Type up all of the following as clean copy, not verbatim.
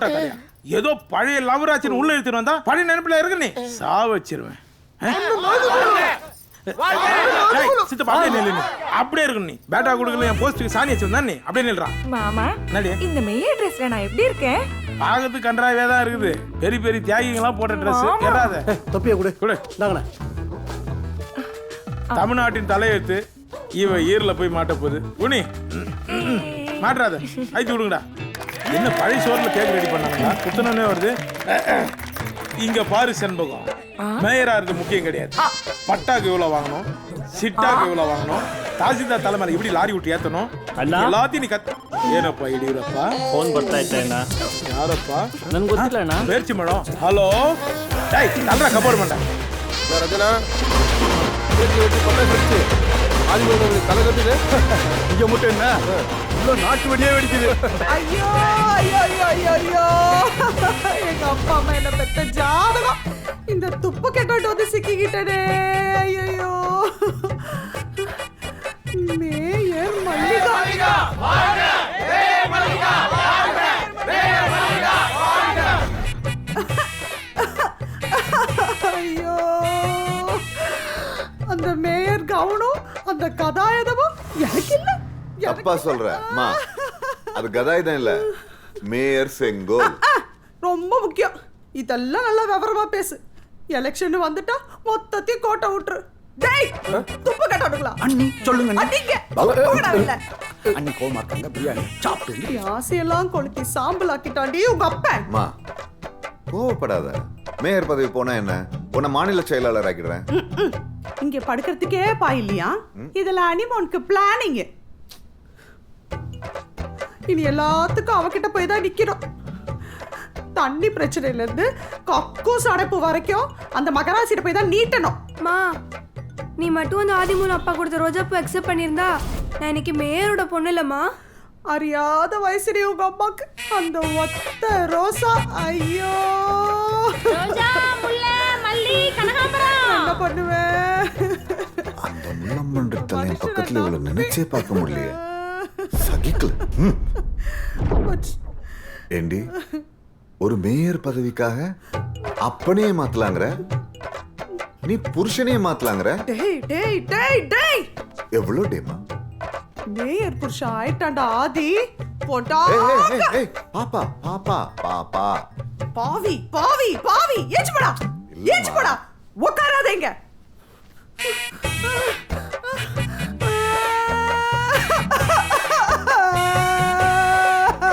போட்டா கதையா? ஏதோ பழைய லவராச்சின்னு உள்ள எடுத்துட்டு வந்தா பழைய நினைப்புல இருக்கு நீ சா வச்சிருவேன். சித்தப்பா அப்படியே நில்லு. அப்படியே இருக்கு நீ பேட்டா கொடுக்கல என் போஸ்ட்டுக்கு சாணி வச்சிருந்தா நீ அப்படியே நில்றா. மாமா இந்த மேயர் ட்ரெஸ்ல நான் எப்படி இருக்கேன்? பாகத்துக்கு கன்றாவே தான் இருக்குது. பெரிய பெரிய தியாகிங்கெல்லாம் போட்ட ட்ரெஸ் ஏறாத. தொப்பியை கொடு கொடு. இந்தாங்கண்ணே. தமிழ்நாட்டின் தலையெழுத்து இவ ஈரில் போய் மாட்ட போகுது. உனி மாட்டாத ஐத்து விடுங்கடா. என்ன பழைய சோறுல கேக் ரெடி பண்ணாங்களா? குத்தனே வருது. இங்க பாரு செண்பகம், மேயரா இருக்கு முக்கியம் கிடையாது. பட்டாக்கு இவ்வளவு வாங்கணும், சிட்டாக்கு இவ்வளவு வாங்கணும், தாசில்தார் தலைமையில இப்படி லாரி விட்டு ஏத்தணும், எல்லாத்தையும் நீ ಏನಪ್ಪ ಯಡಿಯೂರಪ್ಪ ಫೋನ್ ಬರ್ತಾ ಇತ್ತಣ್ಣ. ಯಾರಪ್ಪ? ನನ್ಗೆ ಗೊತ್ತಿಲ್ಲ ಅಣ್ಣ. ಬೇರ್ಚಿ ಮೇಡಮ್. ಹಲೋ டேய் நல்ல கபோர்ட் பண்ண ரஜனா வெட்டி வெட்டி பண்ண செஞ்சு ஆதி ஒரு தலை கட்டுது. இங்க மட்டும் என்ன இவ்வளோ நாட்டு வெடியே வெடிக்குது. ஐயோ ஐயோ ஐயோ ஐயோ ஐயோ, எங்க அப்பா அம்மா என்ன பெத்த ஜாதகம். இந்த துப்பு கெட்டு வந்து சிக்கிக்கிட்டனே. ஐயோ மேயர் மல்லிகா வாங்க. மேயர் மல்லிகா வாங்க. மேயர் மல்லிகா வாங்க. ஐயோ அந்த மேயர் கவுனும் அந்த கதாயுதமும் எனக்கு இல்ல. அப்பா சொல்றமா அது கதாயுதம் இல்ல, மேயர் செங்கோல். ரொம்ப முக்கியம். இதெல்லாம் நல்லா விவரமா பேசு. எலெக்ஷன் வந்துட்டா மொத்தத்தையும் கோட்டை விட்டுரு. டேய் துப்பு கட்டடுங்களா அண்ணி சொல்லுங்க. அடிங்க போடா இல்ல. அண்ணி கோவமா இருக்காங்க. பிரியாணி சாப்பிட்டு ஆசையெல்லாம் கொளுத்தி சாம்பல் ஆக்கிட்டாண்டி உங்க அப்பா. அம்மா கோவப்படாத. மேயர் பதவி போனா என்ன, உன்னை மாநில செயலாளர் ஆக்கிடுறேன். இங்க படுக்கிறதுக்கே பாய் இல்லையா? இதுல அனிமோனுக்கு பிளானிங். இனி எல்லாத்துக்கும் அவகிட்ட போய் தான் நிக்கிறோம். தண்ணி பிரச்சனையில இருந்து கக்கூஸ் அடைப்பு வரைக்கும் அந்த மகராசிட்ட போய் தான் நீட்டணும். மா நீ மட்டும் அந்த ஆதிமூல அப்பா கொடுத்த ரோஜாப்பூ அக்செப்ட் பண்ணியிருந்தா நான் இன்னைக்கு மேயரோட பொண்ணு இல்லம்மா. அறியாத வயசுல உங்க அம்மாக்கு அந்த ஒத்த ரோசா. ஐயோ என்ன பண்ணுவேன்? அந்த முள்ளம்பன்றத்துல என் பக்கத்துல இவ்வளவு நினைச்சே பார்க்க முடியலையே. சகிக்கல. ஏண்டி ஒரு மேயர் பதவிக்காக அப்பனே மாத்தலாங்கற, நீ புருஷனே மாத்தலாங்கற. டேய் டேய் டேய் டேய் எவ்வளவு டேமா? மேயர் புருஷன் ஆயிட்டாண்டா ஆதி. போட்டா பாப்பா பாப்பா பாப்பா பாவி பாவி பாவி. ஏச்சு போடா ஏச்சு போடா. உட்காராதேங்க.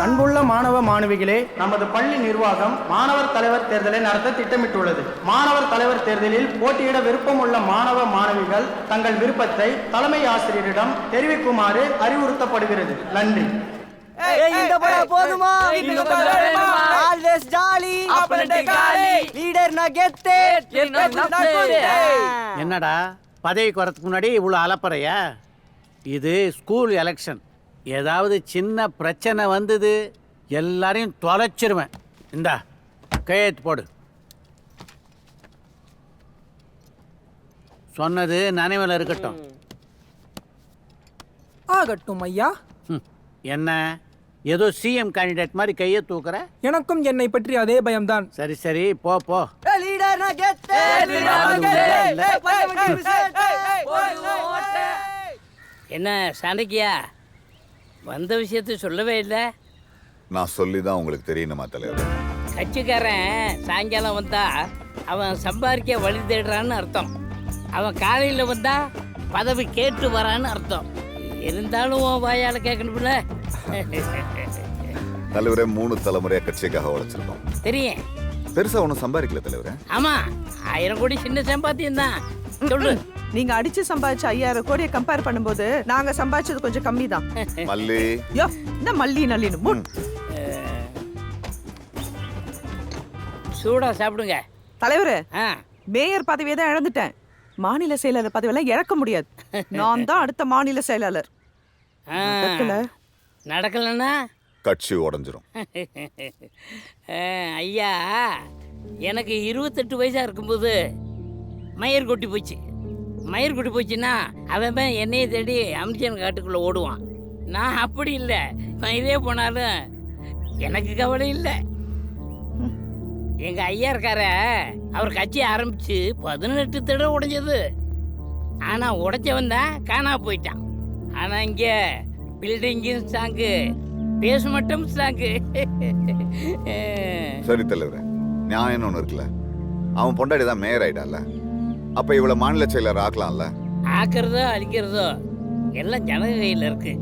அன்புள்ள மாணவ மாணவிகளே, நமது பள்ளி நிர்வாகம் மாணவர் தலைவர் தேர்தலை நடத்த திட்டமிட்டுள்ளது. மாணவர் தலைவர் தேர்தலில் போட்டியிட விருப்பம் உள்ள மாணவ மாணவிகள் தங்கள் விருப்பத்தை தலைமை ஆசிரியரிடம் தெரிவிக்குமாறு அறிவுறுத்தப்படுகிறது. நன்றி. என்னடா பதவிக்கு வரதுக்கு முன்னாடி இவ்வளவு அலப்பறையா? இது ஸ்கூல் எலெக்ஷன். ஏதாவது சின்ன பிரச்சனை வந்தது எல்லாரையும் தொலைச்சிருவேன். இந்தா கையெழுத்து போடு. சொன்னது நினைவில் இருக்கட்டும். ஆகட்டும் ஐயா. என்ன ஏதோ சிஎம் கேண்டிடேட் மாதிரி கையை தூக்குற? எனக்கும் என்னை பற்றி அதே பயம்தான். சரி சரி போ போ. என்ன சண்டைக்கியா வந்த விஷயத்த சொல்லவே இல்லை? நான் சொல்லிதான் உங்களுக்கு தெரியணுமா தலைவர்? கட்சிக்காரன் சாயங்காலம் வந்தா அவன் சம்பாதிக்க வழி தேடுறான்னு அர்த்தம். அவன் காலையில் வந்தா பதவி கேட்டு வரான்னு அர்த்தம். இருந்தாலும் வாயால கேட்கணும்ல. தலைவரே 3 தலைமுறையா கட்சிக்காக உழைச்சிருக்கோம். தெரியும். பெருசா ஒன்னும் சம்பாதிக்கல தலைவரே. ஆமா 1000 கோடி சின்ன சம்பாத்தியம் தான். சொல்லு. நீங்க அடிச்சு சம்பாதிச்ச 5000 கோடியை கம்பேர் பண்ணும்போது நாங்க சம்பாதிச்சது கொஞ்சம் கம்மி தான். மல்லி யோ இந்த மல்லி நல்லின்னு சூடா சாப்பிடுங்க தலைவரே. மேயர் பதவியை தான் இழந்துட்டேன். மாநில செயலாளர் பதவியெல்லாம் இழக்க முடியாது. நான் தான் அடுத்த மாநில செயலாளர். நடக்கலன்னா கட்சி உடைஞ்சிரும். ஐயா எனக்கு 28 வயசா இருக்கும்போது மயிர் கொட்டி போச்சு. மயிர் கொட்டி போச்சுன்னா அவன் என்னையை தேடி அமிச்சன் காட்டுக்குள்ளே ஓடுவான். நான் அப்படி இல்லை. மயிரே போனாலும் எனக்கு கவலை இல்லை. எங்க ஐயா இருக்கார, அவர் கட்சி ஆரம்பிச்சு 18 தடவை உடைஞ்சது. ஆனா உடைச்சவன் தான் காணா போயிட்டான். ஆனா இங்க பில்டிங்கும் ஸ்ட்ராங்கு, பேச மட்டும் ஸ்ட்ராங்கு. சரி தலைவரே, நியாயம்னு ஒன்று இருக்குல்ல. அவன் பொண்டாடி தான் மேயர் ஆயிட்டான்ல, அப்ப இவளை மாநில செயலர் ஆக்கலாம்ல. ஆக்கிறதோ அழிக்கிறதோ எல்லாம் ஜனக கையில் இருக்கு.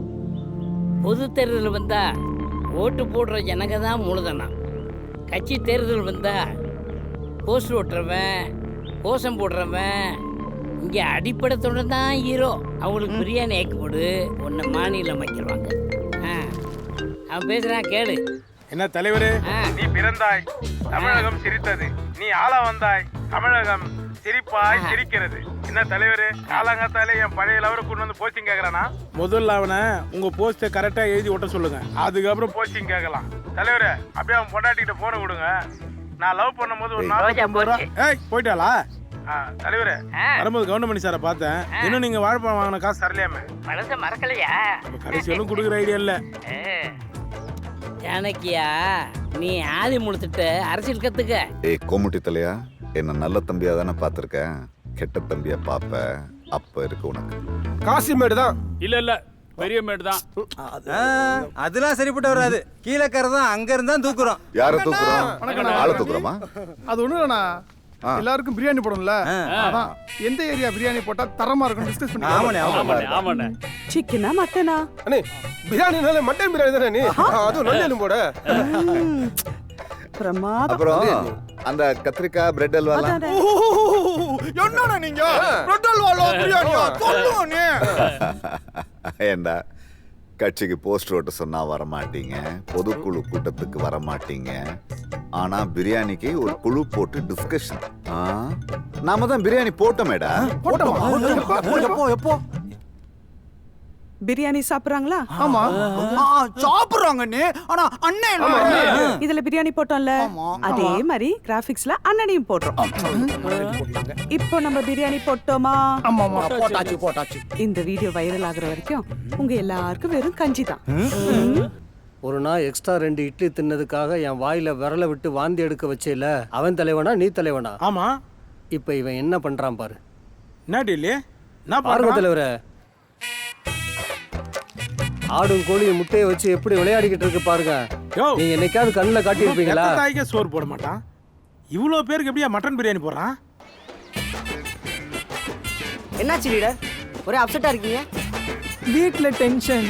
பொது தேர்தல் வந்தா ஓட்டு போடுற ஜனங்க தான் மூலதனம். கட்சி தேர்தல் வந்தா போஸ்டர் ஓட்டுறவன், கோஷம் போடுறவன், இங்கே அடிப்படத்தோட தான் ஹீரோ. அவங்களுக்கு பிரியாணி ஆக்கி போடு, உன்னை மாநிலம் வைக்கிறாங்க. அவன் பேசுறான் கேளு. என்ன தலைவரே, நீ பிறந்தாய், தமிழகம் சிரித்தது. நீ ஆள வந்தாய், தமிழகம் சிரிப்பாய் சிரிக்கிறது. என்ன தலைவரே, காலங்கத்தாலே என் பழைய லவரை கொண்டு வந்து போஸ்டிங் கேட்கறானா? முதல்ல அவனை உங்க போஸ்டை கரெக்டா எழுதி ஒட்ட சொல்லுங்க, அதுக்கப்புறம் போஸ்டிங் கேட்கலாம். தலைவரே, அப்படியே அவன் பொண்டாட்டிகிட்ட போன கொடுங்க. நான் லவ் பண்ணும் போது ஒரு 40 ரூபா. ஏய் போயிட்டாளா? தலைவரே, வரும்போது கவுண்டமணி சாரை பார்த்தேன். இன்னும் நீங்க வாழைப்பழம் வாங்கின காசு தரலையாமே. மனசை மறக்கலையா? கடைசி ஒன்றும் கொடுக்குற ஐடியா இல்ல. ஜானகியா, நீ ஆதி முழுத்துட்டு அரசியல் கத்துக்க. ஏய் கோமுட்டி தலையா, என்ன நல்ல தம்பியா தானே பார்த்துருக்கேன், கெட்ட தம்பியா பாப்ப. அப்ப இருக்கு உனக்கு. காசிமேடு தான். இல்ல பெரிய மேடு தான். அதெல்லாம் சரிப்பட்டு வராது. கீழே கறதான் அங்க இருந்தா தூக்குறோம். யாரை தூக்குறோம்? ஆளை தூக்குறோமா? அது ஒண்ணு இல்லண்ணா, எல்லாருக்கும் பிரியாணி போடணும்ல, அதான் எந்த ஏரியா பிரியாணி போட்டா தரமா இருக்கும் டிஸ்கஸ் பண்ணி. ஆமாண்ணே. சிக்கனா மட்டனா? அண்ணே, பிரியாணினால மட்டன் பிரியாணி தானே நீ? அதுவும் நல்ல போட. பிரமாதம். அப்புறம் அந்த கத்திரிக்காய் பிரெட் அல்வா. என்னடா நீங்க பிரெட் அல்வா பிரியாணியா சொல்லுங்க நீ? ஏண்டா, கட்சிக்கு போஸ்டர் ஓட்ட சொன்னா வரமாட்டீங்க, பொதுக்குழு கூட்டத்துக்கு வரமாட்டீங்க, ஆனா பிரியாணிக்கு ஒரு குழு போட்டு டிஸ்கஷன். நாம தான் பிரியாணி போட்டோமேடா. எப்போ பிரியாணி சாப்பிடுறாங்களா? ஆமா சாப்பிடுறாங்கன்னு. ஆனா அண்ணன் இதுல பிரியாணி போட்டோம்ல, அதே மாதிரி கிராபிக்ஸ்ல அண்ணனையும் போடுறோம். இப்போ நம்ம பிரியாணி போட்டோமா? ஆமா ஆமா போட்டாச்சு. இந்த வீடியோ வைரல் ஆகுற வரைக்கும் உங்க எல்லாருக்கும் வெறும் கஞ்சி தான். ஒரு நாள் எக்ஸ்ட்ரா 2 இட்லி தின்னதுக்காக என் வாயில விரல விட்டு வாந்தி எடுக்க வச்சேல, அவன் தலைவனா நீ தலைவனா? ஆமா. இப்ப இவன் என்ன பண்றான் பாரு. என்ன டெல்லி? நான் பாருங்க தலைவரே, ஆடும் கோழியும் முட்டையை வச்சு எப்படி விளையாடிக்கிட்டு இருக்கு பாருங்க. நீங்க என்னைக்காவது கண்ணுல காட்டியிருப்பீங்களா? தாய்க்கே சோறு போட மாட்டான், இவ்வளோ பேருக்கு எப்படியா மட்டன் பிரியாணி போடுறான்? என்னாச்சு லீடர், ஒரே அப்செட்டா இருக்கீங்க? வீட்ல டென்ஷன்,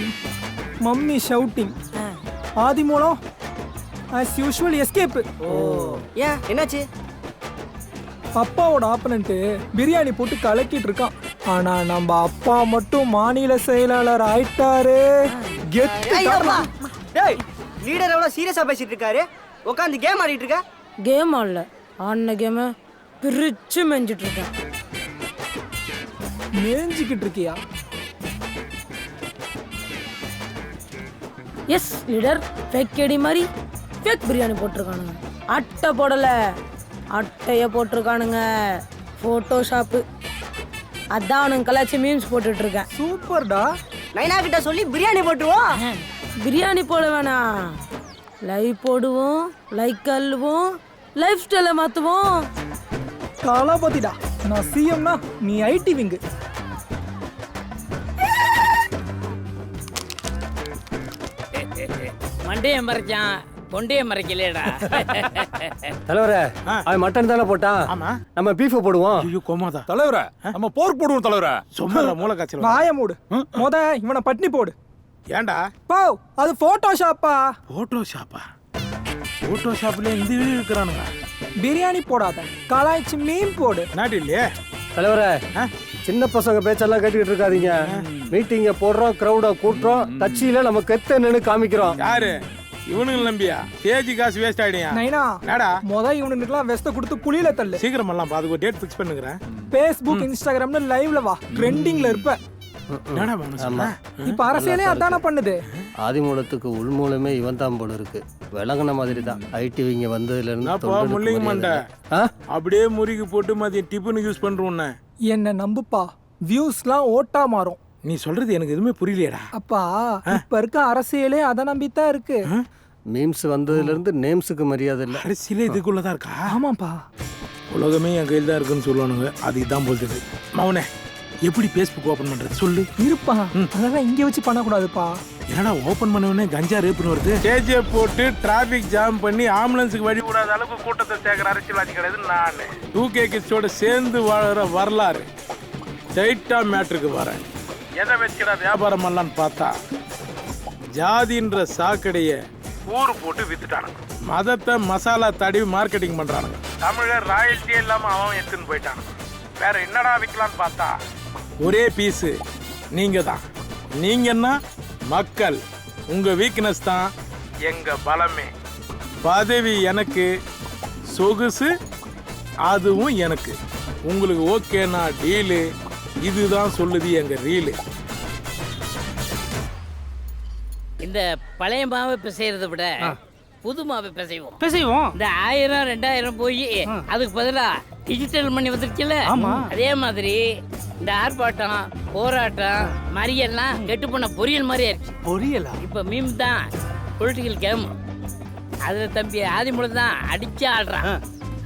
மம்மி ஷவுட்டிங், ஆதி மூலம் as usual எஸ்கேப். ஏன் என்னாச்சு? அப்பாவோட ஆப்பனண்ட் பிரியாணி போட்டு கலக்கிட்டு இருக்கான். ஆனா நம்ம அப்பா மட்டும் மாநில செயலாளர் ஆயிட்டாரு. டேய், லீடர் எவ்வளவு சீரியஸா பேசிட்டு இருக்காரு, உட்காந்து கேம் ஆடிட்டு இருக்க. கேம் ஆடல, ஆடின கேம பிரிச்சு மெஞ்சிட்டு இருக்கேன். மேஞ்சிக்கிட்டு இருக்கியா? எஸ் லீடர், ஃபேக் கேடி மாதிரி ஃபேக் பிரியாணி போட்டிருக்கானுங்க. அட்டை போடல, அட்டைய போட்டிருக்கானுங்க. ஃபோட்டோஷாப்பு. அதான் அவனுங்க கலாச்சி மீம்ஸ் போட்டுட்டு இருக்கேன். சூப்பர்டா. நைனா கிட்ட சொல்லி பிரியாணி போட்டுருவோம். பிரியாணி போட வேணாம், லைவ் போடுவோம், லைக் அள்ளுவோம், லைஃப் ஸ்டைலை மாற்றுவோம். காலாபதிடா, நான் சிஎம்னா நீ ஐடி விங்கு. மண்டையை மறைச்சான், கொண்டையை மறைக்கலையடா. தலைவரே, அவன் மட்டன் தானே போட்டான். ஆமா. நம்ம பீஃப் போடுவோம். ஐயோ கோமாதா. தலைவரே, நம்ம போர் போடுவோம் தலைவரே. சும்மா மூளை காய்ச்சல். வாய மூடு. இவனை பட்னி போடு. ஏன்டா? போ, அது போட்டோஷாப்பா. போட்டோஷாப்பா? போட்டோஷாப்ல இந்த இருக்கிறானுங்க. பிரியாணி போடாத, கலாய்ச்சி மீன் போடு. நாட்டு இல்லையே தலைவரே, சின்ன பசங்க பேச்செல்லாம் கேட்டுக்கிட்டு இருக்காதீங்க. மீட்டிங்க போடுறோம், கிரௌட கூட்டுறோம், கட்சியில நம்ம கெத்த நின்னு காமிக்கிறோம். யாரு இவனுங்க நம்பியா? தேஜி காசு வேஸ்ட் ஆயிடுயா. நைனா, என்னடா இவனுக்குலாம் வெஸ்ட கொடுத்து குளியில தள்ளு. சீக்கிரம் எல்லாம் அதுக்கு ஒரு டேட் ஃபிக்ஸ் பண்ணுகிறேன். Facebook, Instagramல லைவ்ல வா, ட்ரெண்டிங்ல இருப்ப. என்னடா பண்ணு? இப்ப அரசியலே அதான பண்ணுது. ஆதிமூலத்துக்கு உள்மூலமே இவன் தான் போல இருக்கு. விளங்குன மாதிரி தான் ஐடிவிங்க வந்ததுல இருந்து முள்ளிங்க மண்டை அப்படியே முறுகி போட்டு மதியம் டிஃபன் யூஸ் பண்றோம். என்ன நம்புப்பா, வியூஸ்லாம் ஓட்டா மாறும். நீ சொல்றது எனக்கு எதுவுமே புரியலையடா. அப்பா, இப்ப இருக்க அரசியலே அதை நம்பித்தான் இருக்கு. மீம்ஸ் வந்ததுலேருந்து நேம்ஸுக்கு மரியாதை இல்லை. கடைசியில் இதுக்குள்ளதான் இருக்கா? ஆமாப்பா. உலகமே என் கையில் தான் இருக்குன்னு சொல்லுவானுங்க. அது இதான் போல்றது. மவனே, எப்படி ஃபேஸ்புக் ஓப்பன் பண்றது சொல்லு. இருப்பா, அதெல்லாம் இங்கே வச்சு பண்ணக்கூடாதுப்பா. என்னடா ஓப்பன் பண்ணவனே கஞ்சா ரேப்புன்னு வருது. ஸ்டேஜை போட்டு டிராஃபிக் ஜாம் பண்ணி ஆம்புலன்ஸுக்கு வழி விடாத அளவுக்கு கூட்டத்தை சேர்க்கிற அரசியல்வாதி கிடையாது நான். 2K கிட்ஸோட சேர்ந்து வாழற வரலாறு. ஸ்ட்ரைட்டா மேட்ருக்கு வரேன். எதை வச்சுடா வியாபாரம் பண்ணலான்னு பார்த்தா ஜாதின்ற சாக்கடைய ஊரு போட்டு வித்துட்டானுங்க. மதத்தை மசாலா தடவி மார்க்கெட்டிங் பண்றானுங்க. தமிழர் ராயல்ட்டியே இல்லாம அவன் எடுத்துன்னு போயிட்டானுங்க. வேற என்னடா விற்கலான்னு பார்த்தா ஒரே பீஸு நீங்க தான். நீங்கன்னா மக்கள். உங்க வீக்னஸ் தான் எங்க பலமே. பதவி எனக்கு, சொகுசு அதுவும் எனக்கு. உங்களுக்கு ஓகேனா டீலு. இதுதான் சொல்லுது எங்க ரீலு. இந்த பழைய மாவை பிசைறதை விட புது மாவை பிசைவோம். இந்த 1000 2000 போய் அதுக்கு பதிலா டிஜிட்டல் மணி வந்துருச்சுல்ல, அதே மாதிரி இந்த ஆர்ப்பாட்டம் போராட்டம் மறியெல்லாம் கெட்டு போன பொரியல் மாதிரி ஆயிடுச்சு. பொரியலா? இப்ப மீம் தான் பொலிட்டிக்கல் கேம். அதுல தம்பி ஆதிமூலம் தான் அடிச்சு ஆடுறான்.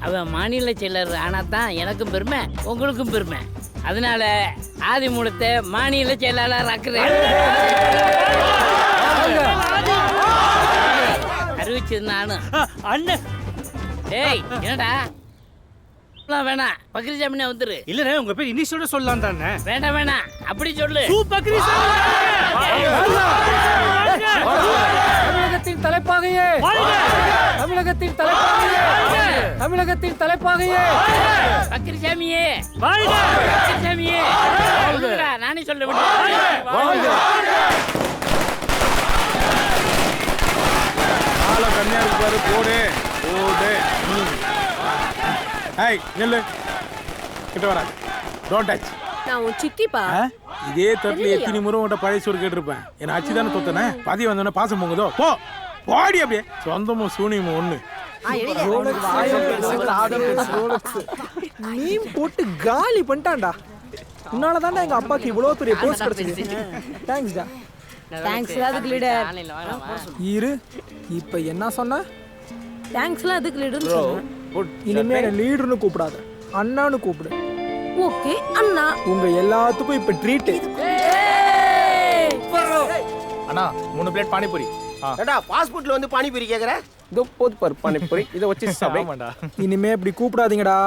அவன் மாநில செயலர் ஆனா தான் எனக்கும் பெருமை உங்களுக்கும் பெருமை. அதனால ஆதிமூலத்தை மாநில செயலாளர் ஆக்குறேன். அறிவிச்சது நானும் அண்ணன். டேய் என்னடா வேணாம், பக்ரிசாமினே வந்துரு. இல்ல உங்க பேர் இனிஷியோட சொல்லலாம் தானே. வேண்டாம் வேணாம், அப்படி சொல்லு. தமிழகத்தின் தலைப்பாகையே, தமிழகத்தின் தலைப்பாகையே, தமிழகத்தின் தலைப்பாகையே, பக்ரிசாமியே, பக்ரிசாமியே. நானே சொல்ல விட்டேன். கன்னியாகுமரி போடு போடு. ஹாய் நில்லு, கிட்ட வர. Don't touch. நான் உன் சித்திப்பா. இதே தட்டுல எத்தனை முறை உன்ட்ட பழைய சோறு கேட்டிருப்பேன். என்ன ஆச்சு தானே தொத்தனே. பதி வந்தோடனே பாசம் போங்குதோ. போ போடி. அப்படியே சொந்தமும் சூனியமும் ஒண்ணு. மீம் போட்டு காலி பண்ணிட்டான்டா. உன்னால தான்டா எங்க அப்பாக்கு இவ்வளவு பெரிய போஸ்ட் கிடைச்சிருக்கு. தேங்க்ஸ்டா. தேங்க்ஸ் அதுக்கு லீடர். இரு, இப்ப என்ன சொன்ன? தேங்க்ஸ்லாம் அதுக்கு லீடர். இனிமே என்ன லீடர்னு கூப்பிடாத, அண்ணான்னு கூப்பிடு. ஓகே அண்ணா. உங்க எல்லாத்துக்கும் இப்ப ட்ரீட். அண்ணா 3 பிளேட் பானிபூரி. ஏடா ஃபாஸ்ட் ஃபுட்ல வந்து பானிபூரி கேக்குற? இதோ போது பாரு பானிபூரி. இத வச்சு சாப்பிடுடா. இனிமே இப்படி கூப்பிடாதீங்கடா.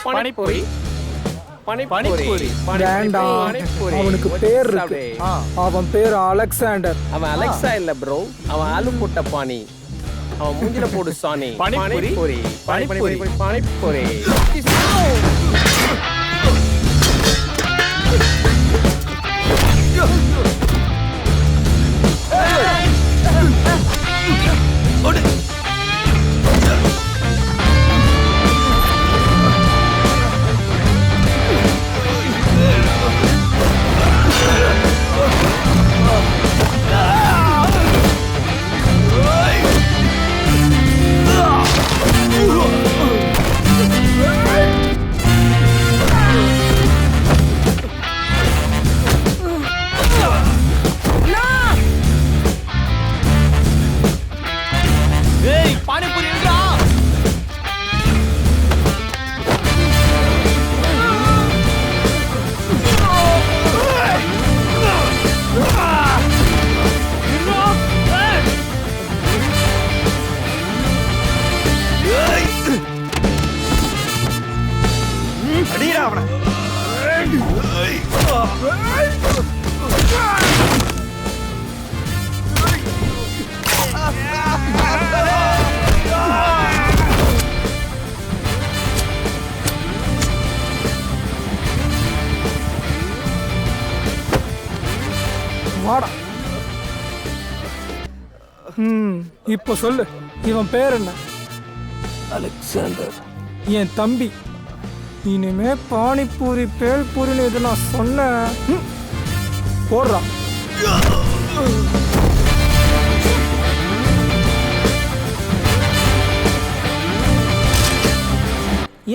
பானிபூரி பானிபூரி வேண்டாம். அவனுக்கு பேர் இருக்கு. அவன் பேர் அலெக்சாண்டர். அவன் அலெக்சா இல்ல ப்ரோ, அவன் ஆலு போட்ட பானி. அவன் மூஞ்சில போடு சாணி. பானிபூரி பானிபூரி பானிபூரி. வாடா. இப்போ சொல்லு, இவன் பேர் என்ன? அலெக்சாண்டர். என் தம்பி. இனிமே பானிபூரி பேல்பூரின்னு இது நான் சொன்னேன் போடுறான்.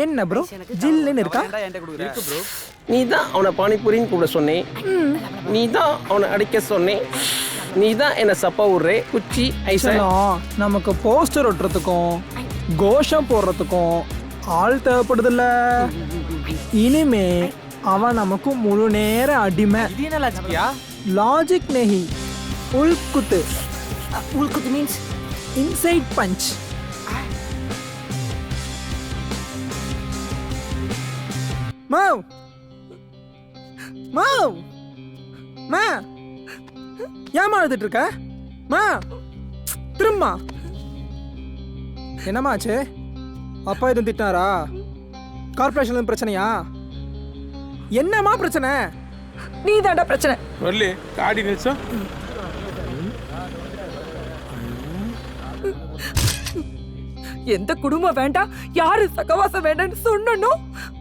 என்ன ப்ரோ ஜில்லுன்னு இருக்கா? நீ தான் அவனை பானிபூரின்னு கூப்பிட சொன்னேன், நீ தான் அவனை அடிக்க சொன்னேன், நீ தான் என்ன சப்பா விடுறே குச்சி ஐசா. செல்லம், நமக்கு போஸ்டர் ஒட்டுறதுக்கும் கோஷம் போடுறதுக்கும் ஆள் தேவைப்படுதுல்ல. இனிமே அவன் நமக்கு முழு நேர அடிமை. லாஜிக் நெஹி, உள்குத்து. உள்குத்து மீன்ஸ் இன்சைட் பஞ்ச். மாவ் மாவ் மா ஏமா அழுதுட்டு இருக்க? மா திரும்ப என்னம்மா ஆச்சு? அப்பா எதுவும் திட்டாரா? கார்பரேஷன்ல பிரச்சனையா? என்னம்மா பிரச்சனை? நீ தாண்டா பிரச்சனை. வரலே காடி நிமிஷம். எந்த குடும்பம் வேண்டாம், யாரு சகவாசம் வேண்டாம்னு சொன்னனோ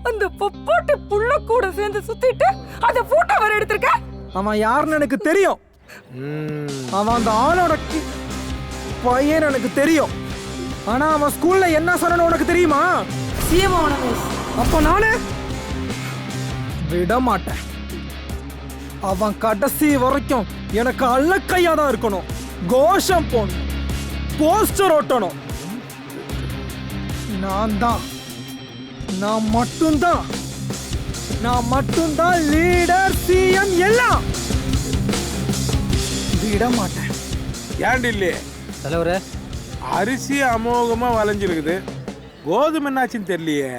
அந்த பொப்பாட்டு புள்ள கூட சேர்ந்து சுத்திட்டு அந்த போட்டோ வர எடுத்திருக்க. அவன் யாருன்னு எனக்கு தெரியும். அவன் அந்த ஆளோட பையன் எனக்கு தெரியும். ஆனா அவன் ஸ்கூல்ல என்ன சொன்னு உனக்கு தெரியுமா? அப்ப நானு விட மாட்டேன். அவன் கடைசி வரைக்கும் எனக்கு அல்லக்கையா தான் இருக்கணும். கோஷம் போடணும், போஸ்டர் ஓட்டணும். நான் மட்டும்தான் லீடர், சிஎம் எல்லாம். விட மாட்டேன். ஏன்டி இல்லையே தலைவரே, அரிசி அமோகமா வளைஞ்சிருக்குது, கோதுமை என்னாச்சுன்னு தெரியலையே.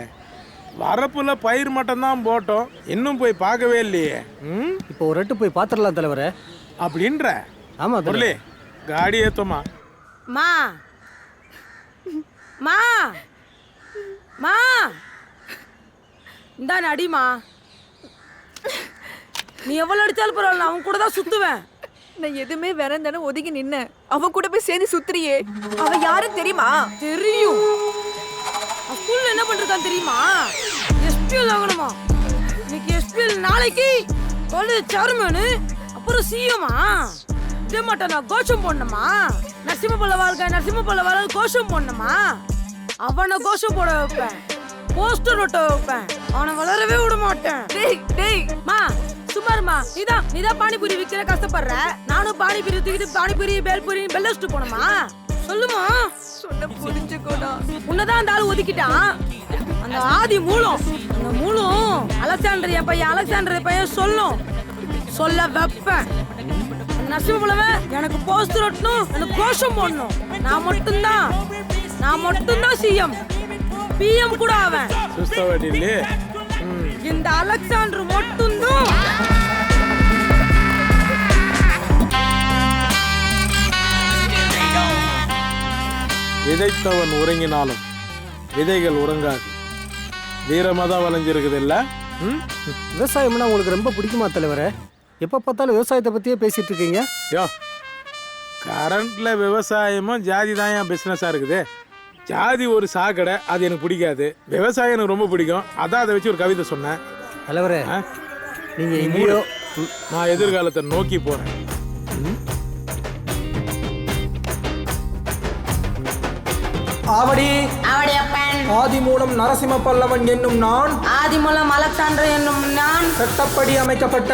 வரப்புல பயிர் மட்டும் தான் போட்டோம், இன்னும் போய் பார்க்கவே இல்லையே. இப்போ ஒரு எட்டு போய் பாத்துடலாம் தலைவரே. அப்படின்ற? ஆமா பொருளே, காடி ஏத்தோமா? மா மா மா இந்தா அடிமா. நீ எவ்வளவு அடிச்சாலும் பரவாயில்ல, அவன் கூட தான் சுத்துவேன். நான் எதுவுமே வேறந்தானே ஒதுங்கி நின்ன, அவன் கூட போய் சேர்ந்து சுத்துறியே. அவன் யாரும் தெரியுமா? தெரியும். ஸ்கூல்ல என்ன பண்றான் தெரியுமா? எஸ்பிஎல் ஆகணுமா? இன்னைக்கு எஸ்பிஎல், நாளைக்கு காலேஜ் சேர்மனு, அப்புறம் சிஎம்மா. இதே மாட்டேன் நான் கோஷம் போடணுமா? நரசிம்ம பல்ல கோஷம் போடணுமா? அவனை கோஷம் போட வைப்பேன், போஸ்டர் ஒட்ட வைப்பேன், அவனை வளரவே விட மாட்டேன். டேய் மா சும்மாருமா. நீதான் பானிபூரி விற்கிற கஷ்டப்படுற, நானும் பானிபூரி தூக்கிட்டு பானிபூரி பேல்பூரி பெல்லஸ்ட் போனோமா? சொல்லுமா. சொன்ன புரிஞ்சுக்கோடா. உன்னதான் அந்த ஆளு ஒதுக்கிட்டான். அந்த ஆதி மூலம், அந்த மூலம் அலெக்சாண்டர் என் பையன் சொல்ல வைப்பேன். நரசிம்மபுலவன் எனக்கு போஸ்டர் ஒட்டணும், எனக்கு கோஷம் போடணும். நான் மட்டும்தான் சிஎம், பிஎம் கூட அவன். இந்த அலெக்சாண்டர் மட்டும்தான். விதைத்தவன் உறங்கினாலும் விதைகள் உறங்காது. வீரமாதான் வளைஞ்சிருக்குது இல்ல? விவசாயம்னா உங்களுக்கு ரொம்ப பிடிக்குமா தலைவரே? எப்போ பார்த்தாலும் விவசாயத்தை பற்றியே பேசிட்டு இருக்கீங்க. யோ, கரண்ட்ல விவசாயமும் ஜாதி தான் என் பிஸ்னஸாக இருக்குது. ஜாதி ஒரு சாக்கடை, அது எனக்கு பிடிக்காது. விவசாயம் எனக்கு ரொம்ப பிடிக்கும், அதான் அதை வச்சு ஒரு கவிதை சொன்னேன். தலைவரே, நீங்கள் எங்கேயோ நான் எதிர்காலத்தை நோக்கி போகிறேன். ஆவடி ஆதி மூலம் நரசிம்ம பல்லவன் என்னும் நான், ஆதி மூலம் அலெக்சாண்டர் என்னும் நான், சட்டப்படி அமைக்கப்பட்ட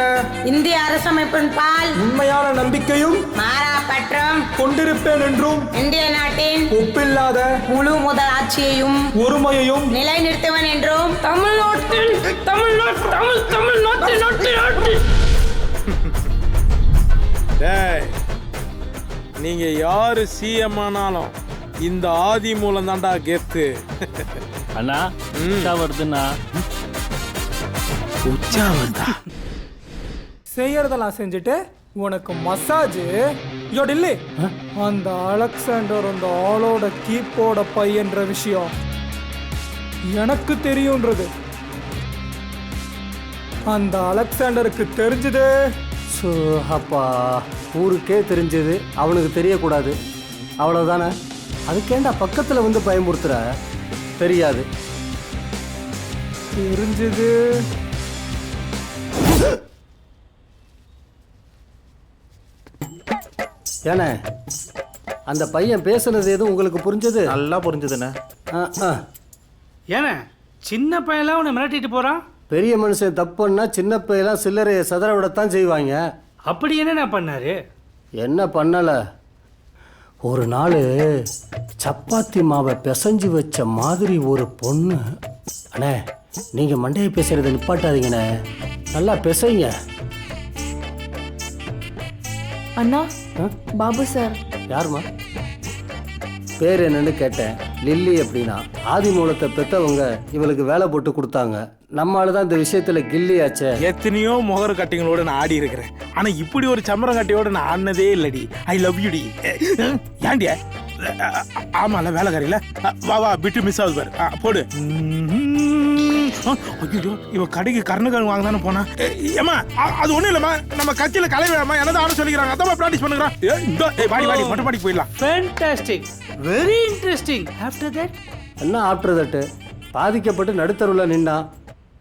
இந்திய அரசமைப்பின் பால் உண்மையான நம்பிக்கையும் மாறா பற்றும் கொண்டிருப்பேன் என்றும், இந்திய நாட்டின் ஒப்பில்லாத முழு முதல் ஆட்சியையும் ஒருமையையும் நிலைநிறுத்துவன் என்றும், நீங்க யாரு சிஎம் ஆனாலும் இந்த ஆதி மூலம் தான்டா கெத்து. அண்ணா உச்சா வருதுண்ணா. உச்சா வருதா? செய்யறதெல்லாம் செஞ்சுட்டு உனக்கு மசாஜ். யோடில்லி, அந்த அலெக்சாண்டர் அந்த ஆளோட கீப்போட பையன்ற விஷயம் எனக்கு தெரியும்ன்றது அந்த அலெக்சாண்டருக்கு தெரிஞ்சது. அப்பா, ஊருக்கே தெரிஞ்சது, அவனுக்கு தெரியக்கூடாது, அவ்வளோதானே? அதுக்கேண்டா பக்கத்தில் வந்து பயமுறுத்துற? தெரியாது, தெரிஞ்சது. ஏண்ணே, அந்த பையன் பேசுனது எதுவும் உங்களுக்கு புரிஞ்சது? நல்லா புரிஞ்சுதுண்ணே. ஏண்ணே, சின்ன பையன்லாம் உன்னை மிரட்டிட்டு போறான். பெரிய மனுஷன் தப்புன்னா சின்ன பையெல்லாம் சில்லறையை சதற விடத்தான் செய்வாங்க. அப்படி என்ன பண்ணாரு? என்ன பண்ணல, ஒரு நாள் சப்பாத்தி மாவை பிசைஞ்சு வச்ச மாதிரி ஒரு பொண்ணு. அண்ணே நீங்கள் மண்டையை பேசுறதை நிப்பாட்டாதீங்கண்ணே, நல்லா பிசைங்க. அண்ணா, பாபு சார். யாருமா? பேர் என்னன்னு கேட்டேன். லில்லி அப்படின்னா ஆதி மூலத்தை பெற்றவங்க இவளுக்கு வேலை போட்டு கொடுத்தாங்க. நம்மளால தான் இந்த விஷயத்துல கில்லியாச்சே. எத்தனையோ முகர கட்டிங்களோட நான் ஆடி இருக்கிறேன், ஆனா இப்படி ஒரு சம்பரம் கட்டியோட நான் ஆடினதே இல்லடி. ஐ லவ் யூ டி. ஏண்டிய ஆமால வேலைக்காரியில வா பிட்டு மிஸ் ஆகுது பாரு, போடு. ஐயோ இவன் கடைக்கு கருணக்கிழங்கு வாங்க தானே போனா. ஏமா அது ஒண்ணும் இல்லம்மா, நம்ம கட்சியில கலை வேணாமா என்னதான் ஆட சொல்லிக்கிறாங்க, அதான் பிராக்டிஸ் பண்ணுறான். வாடி வாடி மொட்டை மாடிக்கு போயிடலாம். Fantastic, very interesting. After that என்ன? ஆஃப்டர் தட்டு பாதிக்கப்பட்டு நடுத்தருவில் நின்னா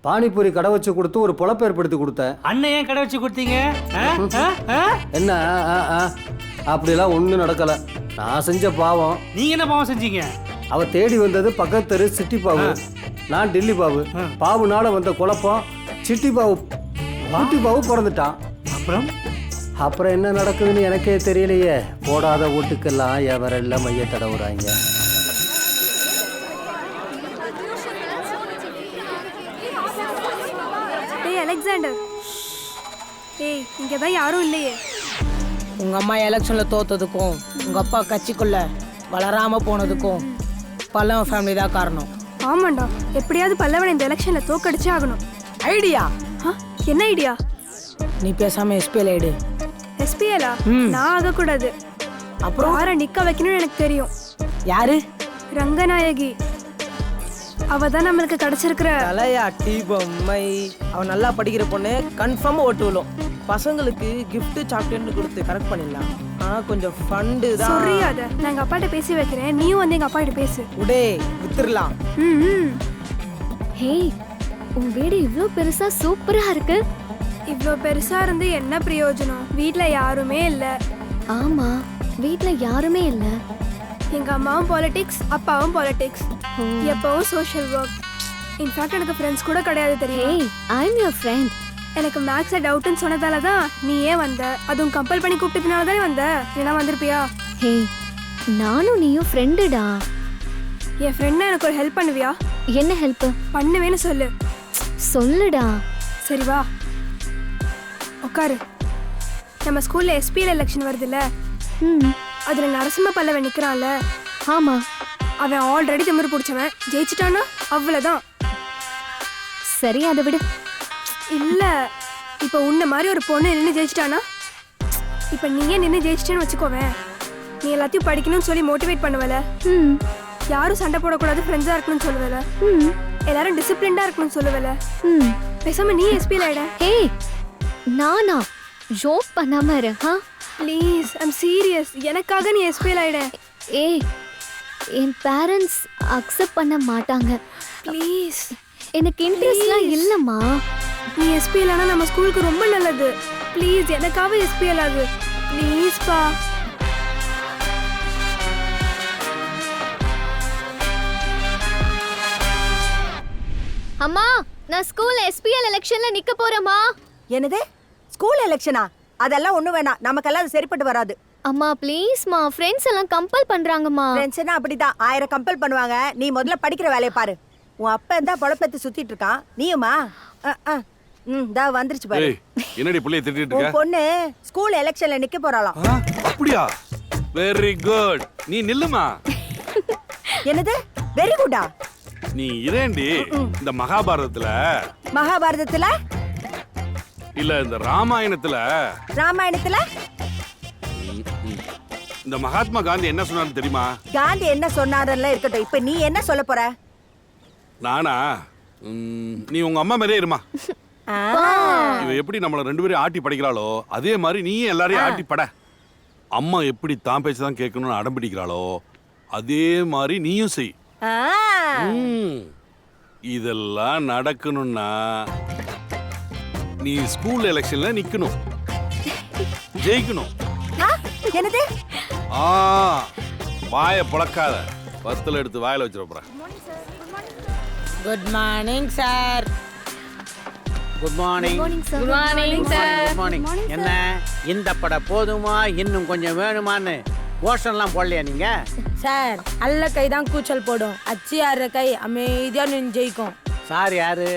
பானிபூரி கடை வச்சு கொடுத்து ஒரு பொழப்ப ஏற்படுத்தி கொடுத்தேன். அண்ணன் ஏன் கடை வச்சு கொடுத்தீங்க? என்ன அப்படிலாம் ஒன்றும் நடக்கல. நான் செஞ்ச பாவம். நீங்க என்ன பாவம் செஞ்சீங்க? அவ தேடி வந்தது பக்கத்து தெரு சிட்டி பாபு, நான் டெல்லி பாபு. பாபுனால வந்த குழப்பம் சிட்டி பாபு பிறந்துட்டான். அப்புறம் என்ன நடக்குதுன்னு எனக்கே தெரியலையே. போடாத வீட்டுக்கெல்லாம் எவரெல்லாம் மைய தடவுறாங்க. அலெக்சாண்டர், ஏய் இங்க தான் யாரும் இல்லையே. உங்க அம்மா எலெக்ஷன்ல தோத்ததுக்கும் உங்க அப்பா கட்சிக்குள்ள வளராம போனதுக்கும் பல்லவ ஃபேமிலி தான் காரணம். ஆமாண்டா, எப்படியாவது பல்லவன் இந்த எலெக்ஷன்ல தோக்கடிச்சே ஆகணும். ஐடியா? என்ன ஐடியா? நீ பேசாம எஸ்பிஎல் ஐடி. எஸ்பிஎலா? நான் ஆகக்கூடாது. அப்புறம் யாரை நிக்க வைக்கணும்னு எனக்கு தெரியும். யாரு? ரங்கநாயகி. அவ தான் நம்மளுக்கு கிடைச்சிருக்கிற தலையாட்டி பொம்மை. அவன் நல்லா படிக்கிற பொண்ணு, கன்ஃபார்ம் ஓட்டு விழும். பசங்களுக்கு கிஃப்ட் சாக்லேட் கொடுத்து கரெக்ட் பண்ணிடலாம். ஆனா கொஞ்சம் ஃபண்டு தான். சொல்றியாத, நான் எங்க அப்பாட்ட பேசி வைக்கிறேன், நீயும் வந்து எங்க அப்பா கிட்ட பேசு. உடே வித்துறலாம். ஹே, உன் வீடு இவ்ளோ பெருசா சூப்பரா இருக்கு. இவ்ளோ பெருசா இருந்து என்ன பிரயோஜனம்? வீட்ல யாருமே இல்ல. ஆமா, வீட்ல யாருமே இல்ல. எங்க அம்மாவும் பாலிடிக்ஸ், அப்பாவும் பாலிடிக்ஸ், எப்பவும் சோஷியல் ஒர்க். இன்ஃபேக்ட் எனக்கு ஃப்ரெண்ட்ஸ் கூட கிடையாது தெரியும். ஐ அம் யுவர் ஃப்ரெண்ட். எனக்கு மேக்ஸ்ல டவுட்னு சொன்னதால தான் நீ ஏன் வந்த? அதுவும் கம்பல் பண்ணி கூப்பிட்டதுனால தானே வந்த. நீனா வந்திருப்பியா? ஹே, நானும் நீயும் ஃப்ரெண்டுடா. என் ஃப்ரெண்ட்னா எனக்கு ஒரு ஹெல்ப் பண்ணுவியா? என்ன ஹெல்ப் பண்ணுவேன்னு சொல்லு. சொல்லுடா. சரி வா உட்காரு. நம்ம ஸ்கூல்ல எஸ்பிஎல் எலெக்ஷன் வருதுல்ல, அதுல நரசிம்ம பல்லவன் நிக்கிறான்ல. ஆமா. அவன் ஆல்ரெடி திமிரு பிடிச்சவன். ஜெயிச்சிட்டானா அவ்வளவுதான். சரி, அதை விடு. இல்ல, இப்ப உன்ன மாதிரி ஒரு பொண்ணு நின்று ஜெயிச்சிட்டானா? இப்ப நீயே நின்று ஜெயிச்சிட்டேன்னு வச்சுக்கோவேன், நீ எல்லாத்தையும் படிக்கணும்னு சொல்லி மோட்டிவேட் பண்ணுவல. யாரும் சண்டை போடக்கூடாது, ஃப்ரெண்ட்ஸா இருக்கணும்னு சொல்லுவல. எல்லாரும் டிசிப்ளின்டா இருக்கணும்னு சொல்லுவல. பேசாம நீ எஸ்பிஎல் ஆயிட. ஏய், நானா? ஜோக் பண்ணாம இரு. Please, I am serious. எனக்காக நீ எஸ்பிஎல் ஆயிட. ஏய், என் பேரண்ட்ஸ் அக்செப்ட் பண்ண மாட்டாங்க. ப்ளீஸ், எனக்கு இன்ட்ரெஸ்ட்லாம் இல்லம்மா. நீ எஸ்பிஎல் ஆனா நம்ம ஸ்கூலுக்கு ரொம்ப நல்லது. ப்ளீஸ், எனக்காக எஸ்பிஎல் ஆகு. ப்ளீஸ் பா. அம்மா, நான் ஸ்கூல் எஸ்பிஎல் எலெக்ஷன்ல நிக்க போறேம்மா. என்னது? ஸ்கூல் எலெக்ஷனா? அதெல்லாம் ஒண்ணு வேணாம், நமக்கெல்லாம் அது சரிப்பட்டு வராது. அம்மா ப்ளீஸ்மா, ஃப்ரெண்ட்ஸ் எல்லாம் கம்பல் பண்றாங்கம்மா. ஃப்ரெண்ட்ஸ்னா அப்படிதான், 1000 கம்பல் பண்ணுவாங்க. நீ முதல்ல படிக்கிற வேலையை பாரு. உன் அப்பா இருந்தா பொழப்பத்து சுத்திட்டு இருக்கான், நீயுமா? தா வந்துருச்சு பாரு. என்னடி புள்ளைய திட்டிட்டு இருக்க? உன் பொண்ணு ஸ்கூல் எலெக்ஷன்ல நிக்க போறாளாம். அப்படியா? Very good. நீ நில்லுமா. என்னது வெரி குட்டா? நீ இரேண்டி. இந்த மகாபாரதத்துல இல்ல இந்த ராமாயணத்துல இந்த மகாத்மா காந்தி என்ன சொன்னாரு தெரியுமா? காந்தி என்ன சொன்னாருல இருக்கட்டும், இப்ப நீ என்ன சொல்ல போற? நானா? நீ உங்க அம்மா மாதிரியே இருமா. இவ எப்படி நம்மள 2 பேரும் ஆட்டி படிக்கிறாளோ அதே மாதிரி நீ எல்லாரையும் ஆட்டி பட. அம்மா எப்படி தான் பேச்சதான் கேட்கணும்னு அடம் பிடிக்கிறாளோ அதே மாதிரி நீயும் செய். இதெல்லாம் நடக்கணும்னா நீ ஸ்கூல் எலெக்ஷன்ல நிக்கணும், ஜெயிக்கணும். என்னது? வாயை புழக்காத, 10 எடுத்து வாயில வச்சிட போறேன். Good morning sir. Good morning. Good morning, sir. Good morning. என்ன இந்த படம் போதுமா இன்னும் கொஞ்சம் வேணுமான்னு ஓஷன்லாம் போடலையா நீங்க? சார் அல்ல கை தான் கூச்சல் போடும், அச்சி ஆற கை அமைதியா நின்று ஜெயிக்கும். சார் யாரு?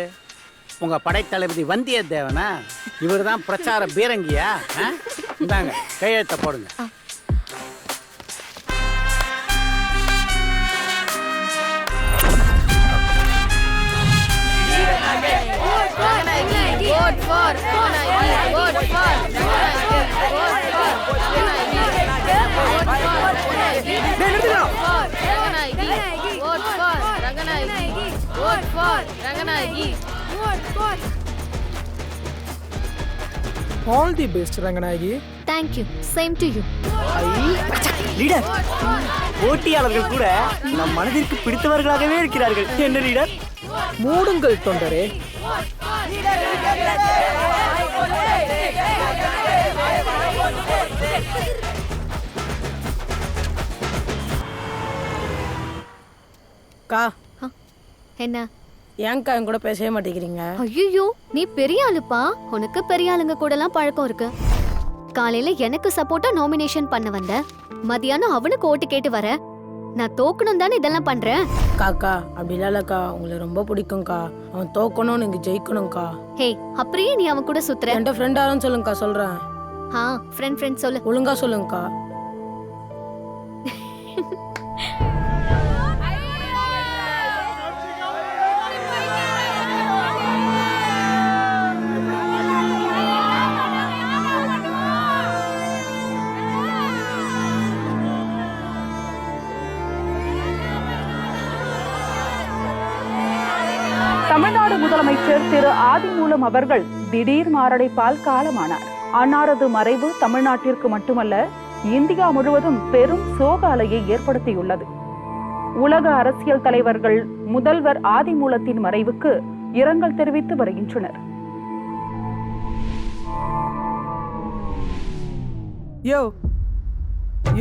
உங்க படைத்தளபதி வந்தியத்தேவனா? இவர் தான் பிரச்சார பீரங்கியா? இந்தாங்க கையெழுத்த போடுங்க. Vote for Ranganagi. Vote for all the best Ranganayaki. Thank you. Same to you. Leader, போட்டியாளர்கள் கூட நம் மனதிற்கு பிடித்தவர்களாகவே இருக்கிறார்கள். என்ன லீடர்? மூடுங்கள் தொண்டரே. கா என்ன? ஏன்க்கா என் கூட பேசவே மாட்டேங்கிறீங்க? ஐயோ, நீ பெரிய ஆளுப்பா. உனக்கு பெரிய ஆளுங்க கூடலாம் பழக்கம் இருக்கு. காலையில எனக்கு சப்போர்ட்டா நாமினேஷன் பண்ண வந்த, மதியானம் அவனுக்கு ஓட்டு கேட்டு வர. நான் தோக்கணும் தானே இதெல்லாம் பண்றேன். காக்கா அப்படிலாம் இல்லக்கா, உங்களை ரொம்ப பிடிக்கும்க்கா. அவன் தோக்கணும், நீங்க ஜெயிக்கணும்க்கா. ஹே, அப்படியே நீ அவன் கூட சுத்துற? என் ஃப்ரெண்டாரும் சொல்லுங்கக்கா. சொல்றேன். ஃப்ரெண்ட் சொல்லு. ஒழுங்கா சொல்லுங்கக்கா. தமிழ்நாடு முதலமைச்சர் திரு ஆதிமூலம் அவர்கள் திடீர் மாரடைப்பால் காலமானார். அன்னாரது மறைவு தமிழ்நாட்டிற்கு மட்டுமல்ல, இந்தியா முழுவதும் பெரும் சோக அலையை ஏற்படுத்தியுள்ளது. உலக அரசியல் தலைவர்கள் முதல்வர் ஆதிமூலத்தின் மறைவுக்கு இரங்கல் தெரிவித்து வருகின்றனர். யோ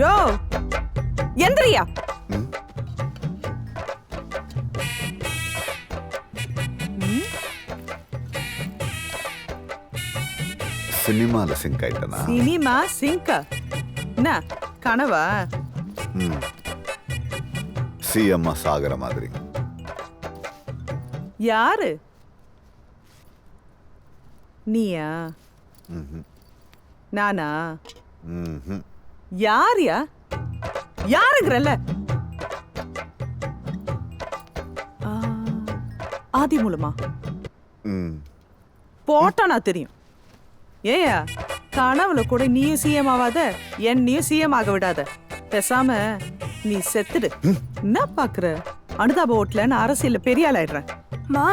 யோ எந்திரியா. சினிமால சிங்க் ஆயிட்டனா? சினிமா சிங்கா? என்ன கனவா? சிஎம்மா சாகர மாதிரி. யாரு நீயா? நானா? யாரியா? யாருங்கிறல்ல? ஆதிமூலமா? போட்டா நான் தெரியும். ஏயா, கனவுல கூட நீயும் சிஎம் ஆகாத, என்னையும் சிஎம் ஆக விடாத. பேசாம நீ செத்துடு. என்ன பாக்குற? அனுதாப ஓட்டுல நான் அரசியல்ல பெரிய ஆள் ஆயிடுறேன். மா,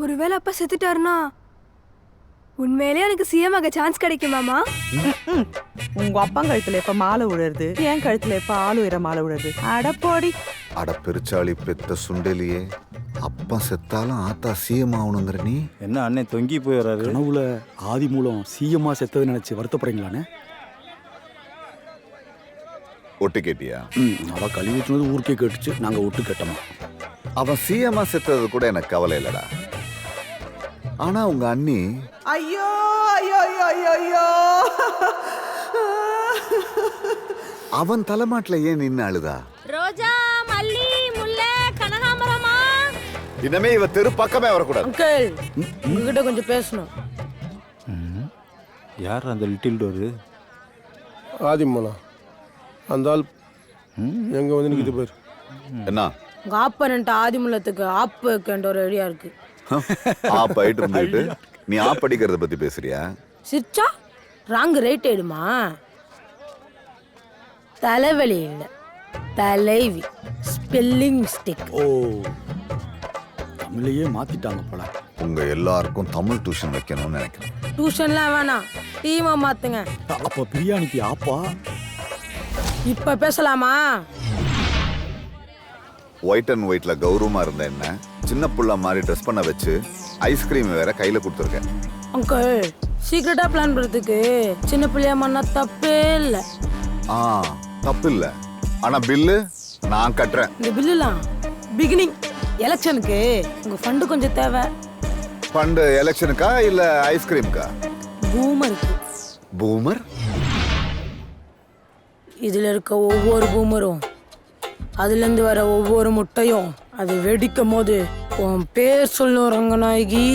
ஒருவேளை அப்பா செத்துட்டாருனா உண்மையிலே எனக்கு சிஎம் ஆக சான்ஸ் கிடைக்குமாமா? உங்க அப்பா கழுத்துல எப்ப மாலை விழுறது, என் கழுத்துல எப்ப ஆள் உயர மாலை விழுறது? அடப்போடி. அட பெருச்சாளி பெத்த சுண்டலியே, அப்பா செத்தாலும் ஆத்தா சிஎம் ஆகணுங்கிற நீ என்ன அண்ணன் தொங்கி போய் வராது? கனவுல ஆதி மூலம் சிஎம்மா செத்தது நினைச்சு வருத்தப்படுறீங்களாண்ணே? ஒட்டு கேட்டியா? அவ கழிவு ஊற்றுனது ஊருக்கே கேட்டுச்சு, நாங்க ஒட்டு கேட்டோமா. அவன் சிஎம்மா செத்தது கூட எனக்கு கவலை இல்லடா. ஆனா உங்க அண்ணி ஐயோ ஐயோ ஐயோ ஐயோ, அவன் தலைமாட்டில் ஏன் நின்று அழுதா? ரோஜா, மல்லி, முல்லை, கனகாம்பரமா? இனிமே இவ தெரு பக்கமே வரக்கூடாது. அங்கிள், உங்ககிட்ட கொஞ்சம் பேசணும். யார் அந்த லிட்டில் டோரு? ஆதிமூலம். அந்த ஆள் எங்க வந்து நிக்குது பாரு. என்ன? உங்க ஆப்பனன்ட் ஆதிமூலத்துக்கு ஆப்பு வைக்கின்ற ஒரு ஐடியா இருக்கு. ஆப் ஆயிட்டு இருந்துட்டு நீ ஆப் அடிக்கிறத பத்தி பேசுறியா? சிரிச்சா ராங் ரைட் ஆயிடுமா? தலைவலி இல்ல, தலைவி. Spelling mistake. ஓ, தமிழையே மாத்திட்டாங்க போல. உங்க எல்லாருக்கும் தமிழ் டியூஷன் வைக்கணும்னு நினைக்கிறேன். டியூஷன்லாம் வேணாம், டீமா மாத்துங்க. அப்ப பிரியாணிக்கு ஆப்பா? இப்ப பேசலாமா? ஒயிட் அண்ட் ஒயிட்ல கௌரவமா இருந்த என்ன சின்ன புள்ள மாதிரி ட்ரெஸ் பண்ண வச்சு ஐஸ்கிரீம் வேற கையில கொடுத்துருக்கேன். அங்கிள், சீக்கிரட்டா பிளான் பண்றதுக்கு சின்ன பிள்ளையா பண்ணா தப்பே இல்ல. தப்பு இல்ல, ஆனா பில்லு நான் கட்டுறேன். இந்த பில்லுலாம் பிகினிங். எலெக்ஷனுக்கு உங்க ஃபண்டு கொஞ்சம் தேவை. ஃபண்டு எலெக்ஷனுக்கா இல்ல ஐஸ்கிரீம்க்கா? பூமருக்கு. பூமர்? இதுல இருக்க ஒவ்வொரு பூமரும் அதுலேருந்து வர ஒவ்வொரு முட்டையும் அது வெடிக்கும் போது உன் பேர் சொல்லும் ரங்கநாயகி.